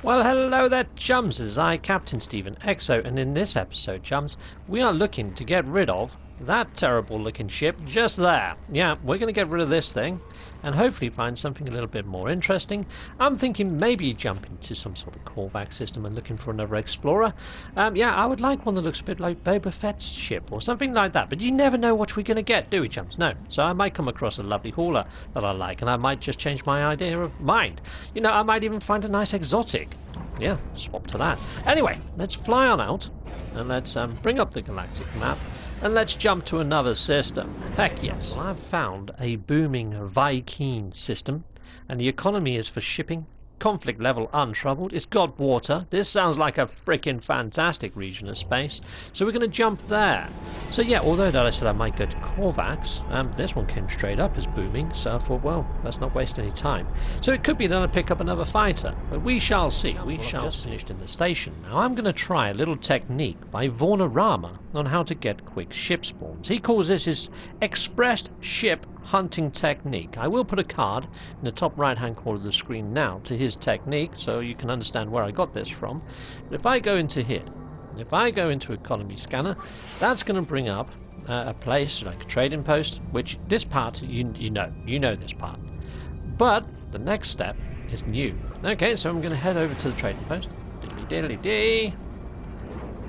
Well, hello there, chums. It is I, Captain Stephen Exo, and in this episode, chums, we are looking to get rid of that terrible-looking ship just there. Yeah, we're going to get rid of this thing, and hopefully find something a little bit more interesting. I'm thinking maybe jump into some sort of callback system and looking for another explorer. Yeah, I would like one that looks a bit like Boba Fett's ship or something like that, but you never know what we're going to get, do we, chums? No. So I might come across a lovely hauler that I like, and I might just change my idea of mind. You know, I might even find a nice exotic. Yeah, swap to that. Anyway, let's fly on out, and let's bring up the galactic map, and let's jump to another system. Heck yes. Well, I've found a booming Viking system, and the economy is for shipping. Conflict level untroubled. It's got water. This sounds like a freaking fantastic region of space. So we're going to jump there. So yeah, although that I said I might go to Korvax, this one came straight up as booming. So I thought, well, let's not waste any time. So it could be that I pick up another fighter, but we shall see. We shall see. Finished in the station. Now I'm going to try a little technique by Vornorama on how to get quick ship spawns. He calls this his expressed ship hunting technique. I will put a card in the top right hand corner of the screen now to his technique so you can understand where I got this from. But if I go into here, if I go into economy scanner, that's going to bring up a place like a trading post, which this part you know this part, but the next step is new. Okay, so I'm going to head over to the trading post. Diddly diddly dee.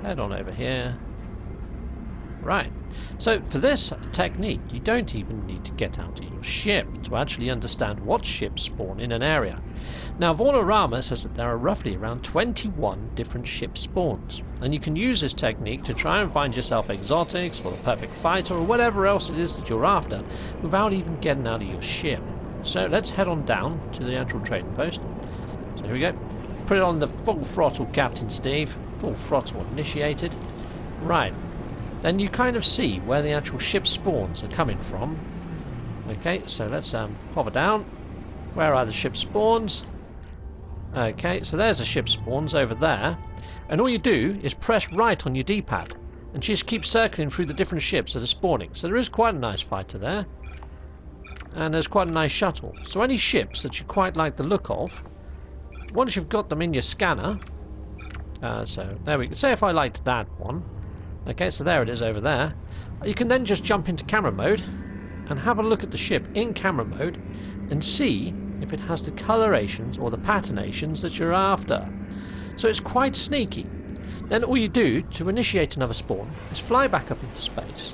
Head on over here. Right, so for this technique you don't even need to get out of your ship to actually understand what ships spawn in an area. Now Vornorama says that there are roughly around 21 different ship spawns, and you can use this technique to try and find yourself exotics or the perfect fighter or whatever else it is that you're after without even getting out of your ship. So let's head on down to the actual trading post. So here we go, put it on the full throttle, Captain Steve, full throttle initiated. Right. Then you kind of see where the actual ship spawns are coming from. Okay, so let's hover down. Where are the ship spawns? Okay, so there's the ship spawns over there. And all you do is press right on your D-pad. And just keep circling through the different ships that are spawning. So there is quite a nice fighter there. And there's quite a nice shuttle. So any ships that you quite like the look of, once you've got them in your scanner... so there we go. Say if I liked that one. Okay, so there it is over there. You can then just jump into camera mode and have a look at the ship in camera mode and see if it has the colorations or the patternations that you're after. So it's quite sneaky. Then all you do to initiate another spawn is fly back up into space.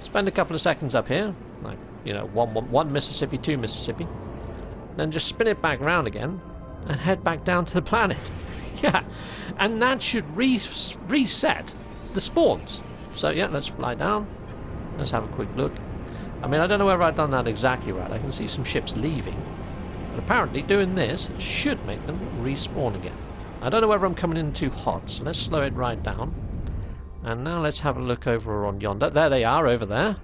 Spend a couple of seconds up here, like, you know, one Mississippi, 2 Mississippi. Then just spin it back around again and head back down to the planet. Yeah, and that should reset the spawns. So yeah, let's fly down. Let's have a quick look. I mean, I don't know whether I've done that exactly right. I can see some ships leaving. But apparently doing this should make them respawn again. I don't know whether I'm coming in too hot, so let's slow it right down. And now let's have a look over on yonder. There they are, over there.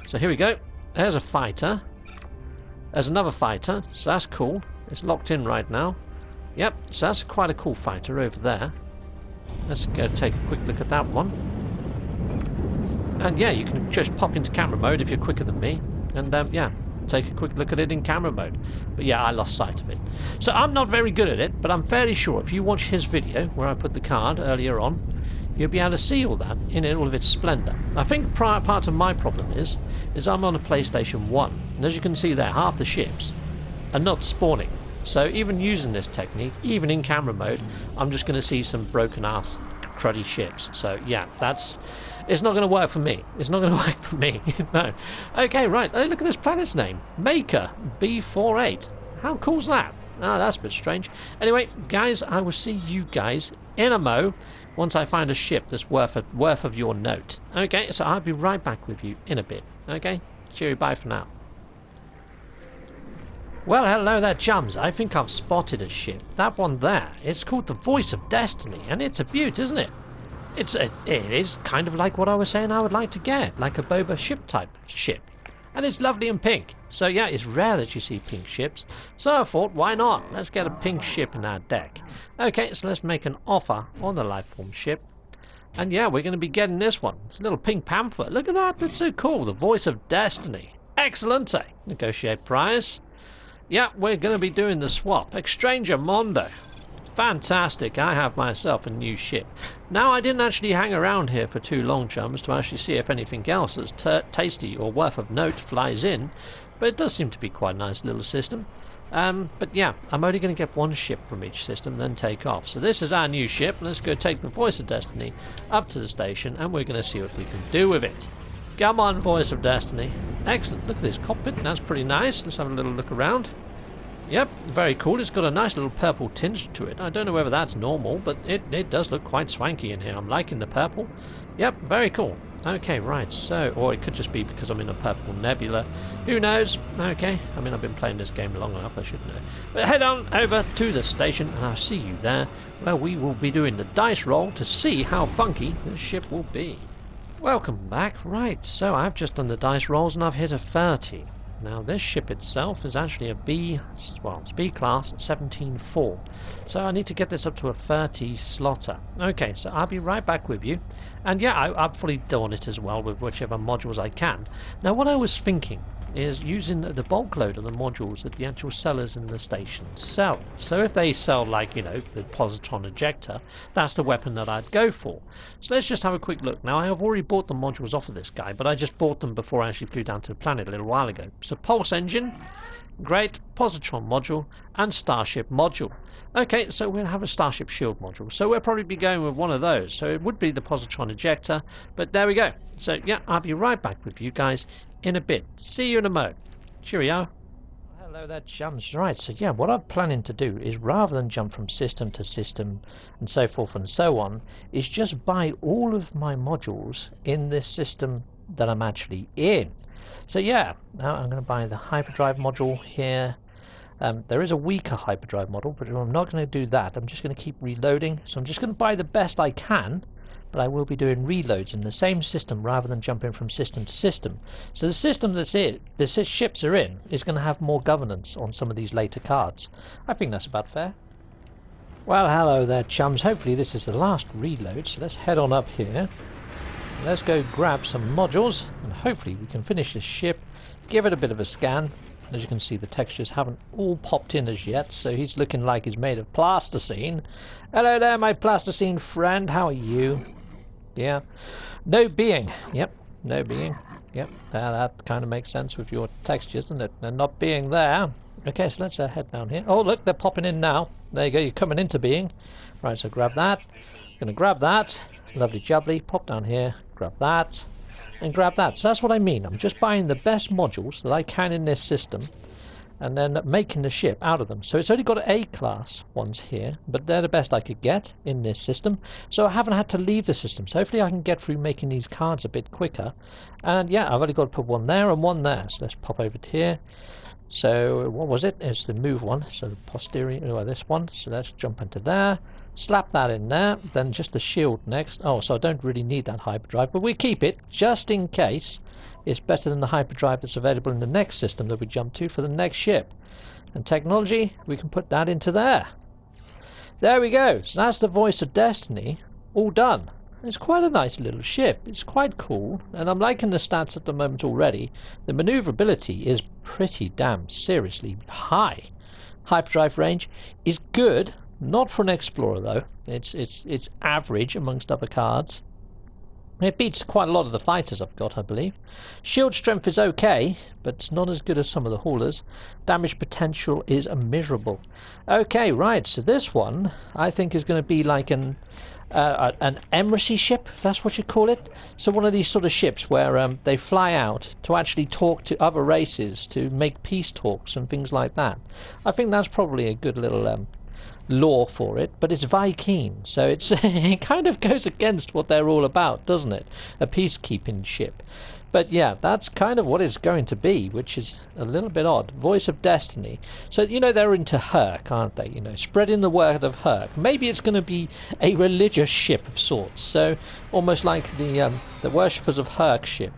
So here we go. There's a fighter. There's another fighter, so that's cool. It's locked in right now. Yep, so that's quite a cool fighter over there. Let's go take a quick look at that one. And yeah, you can just pop into camera mode if you're quicker than me. And yeah, take a quick look at it in camera mode. But yeah, I lost sight of it. So I'm not very good at it, but I'm fairly sure if you watch his video, where I put the card earlier on, you'll be able to see all that in all of its splendour. I think part of my problem is I'm on a PlayStation 1. And as you can see there, half the ships are not spawning. So even using this technique, even in camera mode, I'm just going to see some broken ass cruddy ships. So yeah, it's not going to work for me. It's not going to work for me. No. Okay, right. Hey, look at this planet's name. Maker B48. How cool's that? Ah, that's a bit strange. Anyway, guys, I will see you guys in a mo once I find a ship that's worth of your note. Okay, so I'll be right back with you in a bit. Okay? Cheery, bye for now. Well, hello there, chums. I think I've spotted a ship. That one there. It's called the Voice of Destiny, and it's a beaut, isn't it? It is kind of like what I was saying I would like to get, like a Boba ship type ship. And it's lovely and pink. So yeah, it's rare that you see pink ships. So I thought, why not? Let's get a pink ship in our deck. Okay, so let's make an offer on the Lifeform ship. And yeah, we're going to be getting this one. It's a little pink pamphlet. Look at that. That's so cool. The Voice of Destiny. Excellent. Negotiate price. Yeah, we're going to be doing the swap. Exchanger Mondo. Fantastic, I have myself a new ship. Now, I didn't actually hang around here for too long, chums, to actually see if anything else that's tasty or worth of note flies in, but it does seem to be quite a nice little system. But yeah, I'm only going to get one ship from each system, then take off. So this is our new ship. Let's go take the Voice of Destiny up to the station, and we're going to see what we can do with it. Come on, Voice of Destiny. Excellent, look at this cockpit, that's pretty nice. Let's have a little look around. Yep, very cool. It's got a nice little purple tinge to it. I don't know whether that's normal, but it does look quite swanky in here. I'm liking the purple. Yep, very cool. Okay, right, so, or it could just be because I'm in a purple nebula. Who knows? Okay, I mean, I've been playing this game long enough, I should know. But head on over to the station, and I'll see you there, where we will be doing the dice roll to see how funky this ship will be. Welcome back. Right, so I've just done the dice rolls, and I've hit a 30. Now this ship itself is actually a B, well, it's B class 17-4. So I need to get this up to a 30 slotter. Okay, so I'll be right back with you. And yeah, I'll fully done it as well with whichever modules I can. Now what I was thinking is using the bulk load of the modules that the actual sellers in the station sell. So if they sell, like, you know, the positron ejector, that's the weapon that I'd go for. So let's just have a quick look. Now I have already bought the modules off of this guy, but I just bought them before I actually flew down to the planet a little while ago. So pulse engine, great, positron module, and starship module. Okay, so we'll have a starship shield module. So we'll probably be going with one of those. So it would be the positron ejector, but there we go. So yeah, I'll be right back with you guys in a bit. See you in a mo. Cheerio. Hello there, chums. Right, so yeah, what I'm planning to do is, rather than jump from system to system and so forth and so on, is just buy all of my modules in this system that I'm actually in. So yeah, now I'm going to buy the hyperdrive module here. There is a weaker hyperdrive model, but I'm not going to do that. I'm just going to keep reloading. So I'm just going to buy the best I can, but I will be doing reloads in the same system rather than jumping from system to system. So the system the ships are in is going to have more governance on some of these later cards. I think that's about fair. Well, hello there, chums. Hopefully this is the last reload, so let's head on up here. Let's go grab some modules, and hopefully we can finish this ship, give it a bit of a scan. As you can see, the textures haven't all popped in as yet, so he's looking like he's made of plasticine. Hello there, my plasticine friend, how are you? Yeah. No being. Yep, no being. Yep, that kind of makes sense with your textures, doesn't it? And not being there. Okay, so let's head down here. Oh, look, they're popping in now. There you go, you're coming into being. Right, so grab that. Gonna grab that. Lovely jubbly. Pop down here, grab that, and grab that. So that's what I mean. I'm just buying the best modules that I can in this system, and then making the ship out of them. So it's only got A-class ones here, but they're the best I could get in this system. So I haven't had to leave the system. So hopefully I can get through making these cards a bit quicker. And yeah, I've only got to put one there and one there. So let's pop over to here. So what was it? It's the move one. So the posterior, or this one. So let's jump into there. Slap that in there, then just the shield next. Oh, so I don't really need that hyperdrive, but we keep it just in case. It's better than the hyperdrive that's available in the next system that we jump to for the next ship. And technology, we can put that into there. There we go. So that's the Voice of Destiny, all done. It's quite a nice little ship. It's quite cool, and I'm liking the stats at the moment already. The maneuverability is pretty damn seriously high. Hyperdrive range is good. Not for an explorer though. It's average amongst other cards. It beats quite a lot of the fighters I've got, I believe. Shield strength is okay, but it's not as good as some of the haulers. Damage potential is miserable. Okay, right. So this one I think is going to be like an embassy ship, if that's what you call it. So one of these sort of ships where they fly out to actually talk to other races, to make peace talks and things like that. I think that's probably a good little lore for it, but it's Viking, so it kind of goes against what they're all about, doesn't it? A peacekeeping ship. But yeah, that's kind of what it's going to be, which is a little bit odd. Voice of Destiny. So, you know, they're into Herc, aren't they? You know, spreading the word of Herc. Maybe it's going to be a religious ship of sorts, so almost like the worshippers of Herc ship.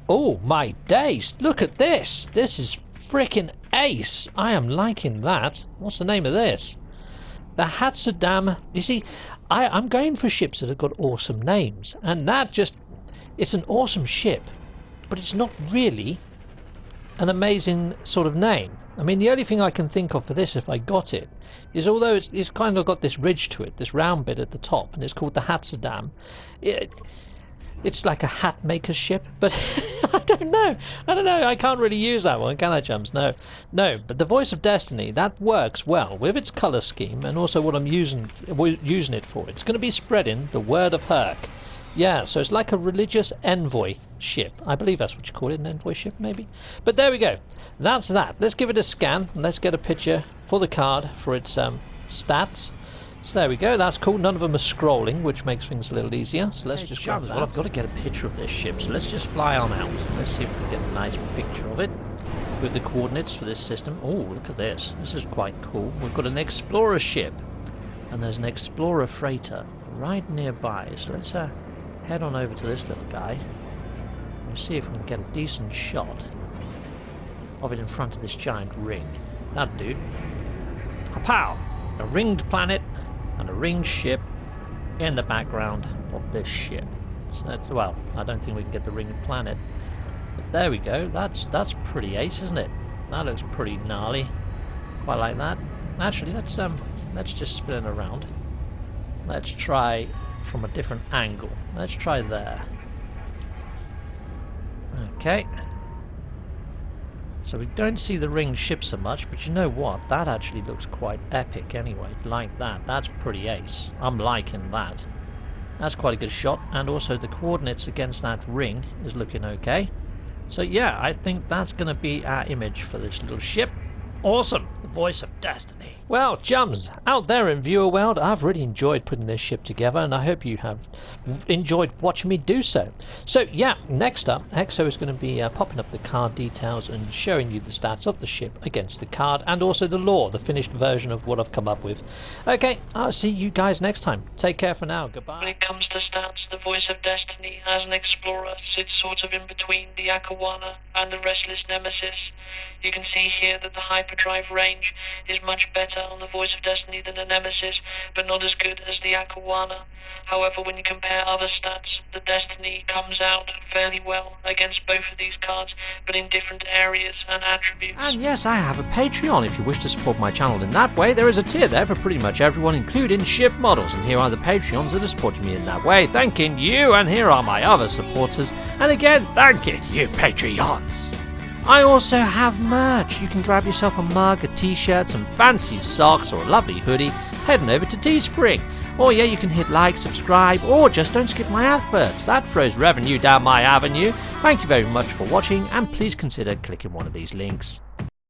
Oh my days, look at this. This is freaking ace. I am liking that. What's the name of this? The Hatsadam. You see, I'm going for ships that have got awesome names, and that just, it's an awesome ship, but it's not really an amazing sort of name. I mean, the only thing I can think of for this, if I got it, is although it's kind of got this ridge to it, this round bit at the top, and it's called the Hatzadam. It's like a hat maker's ship, but I don't know. I can't really use that one, can I, chums? No. But the Voice of Destiny, that works well with its colour scheme and also what I'm using it for. It's going to be spreading the word of Herc. Yeah, so it's like a religious envoy ship. I believe that's what you call it, an envoy ship, maybe. But there we go. That's that. Let's give it a scan and let's get a picture for the card for its stats. So there we go, that's cool. None of them are scrolling, which makes things a little easier. So let's just grab that. Well, I've got to get a picture of this ship, so let's just fly on out. Let's see if we can get a nice picture of it with the coordinates for this system. Oh, look at this. This is quite cool. We've got an explorer ship, and there's an explorer freighter right nearby. So let's head on over to this little guy and see if we can get a decent shot of it in front of this giant ring. That dude. Pow! A ringed planet and a ringed ship in the background of this ship. So that's, well, I don't think we can get the ringed planet, but there we go. That's pretty ace, isn't it? That looks pretty gnarly. Quite like that. Actually, let's just spin it around. Let's try from a different angle. Let's try there. Okay. So we don't see the ringed ship so much, but you know what? That actually looks quite epic anyway. Like that. That's pretty ace. I'm liking that. That's quite a good shot. And also the coordinates against that ring is looking okay. So yeah, I think that's going to be our image for this little ship. Awesome! The Voice of Destiny. Well, chums, out there in viewer world, I've really enjoyed putting this ship together, and I hope you have enjoyed watching me do so. So yeah, next up, Exo is going to be popping up the card details and showing you the stats of the ship against the card, and also the lore, the finished version of what I've come up with. Okay, I'll see you guys next time. Take care for now. Goodbye. When it comes to stats, the Voice of Destiny as an explorer sits sort of in between the Akawana and the Restless Nemesis. You can see here that the hyperdrive range is much better on the Voice of Destiny than the Nemesis, but not as good as the Akawana. However, when you compare other stats, the Destiny comes out fairly well against both of these cards, but in different areas and attributes. And yes, I have a Patreon if you wish to support my channel in that way. There is a tier there for pretty much everyone, including ship models, and here are the Patreons that are supporting me in that way. Thanking you, and here are my other supporters, and again, thanking you, Patreons. I also have merch. You can grab yourself a mug, a t-shirt, some fancy socks, or a lovely hoodie, heading over to Teespring. Or yeah, you can hit like, subscribe, or just don't skip my adverts. That throws revenue down my avenue. Thank you very much for watching, and please consider clicking one of these links.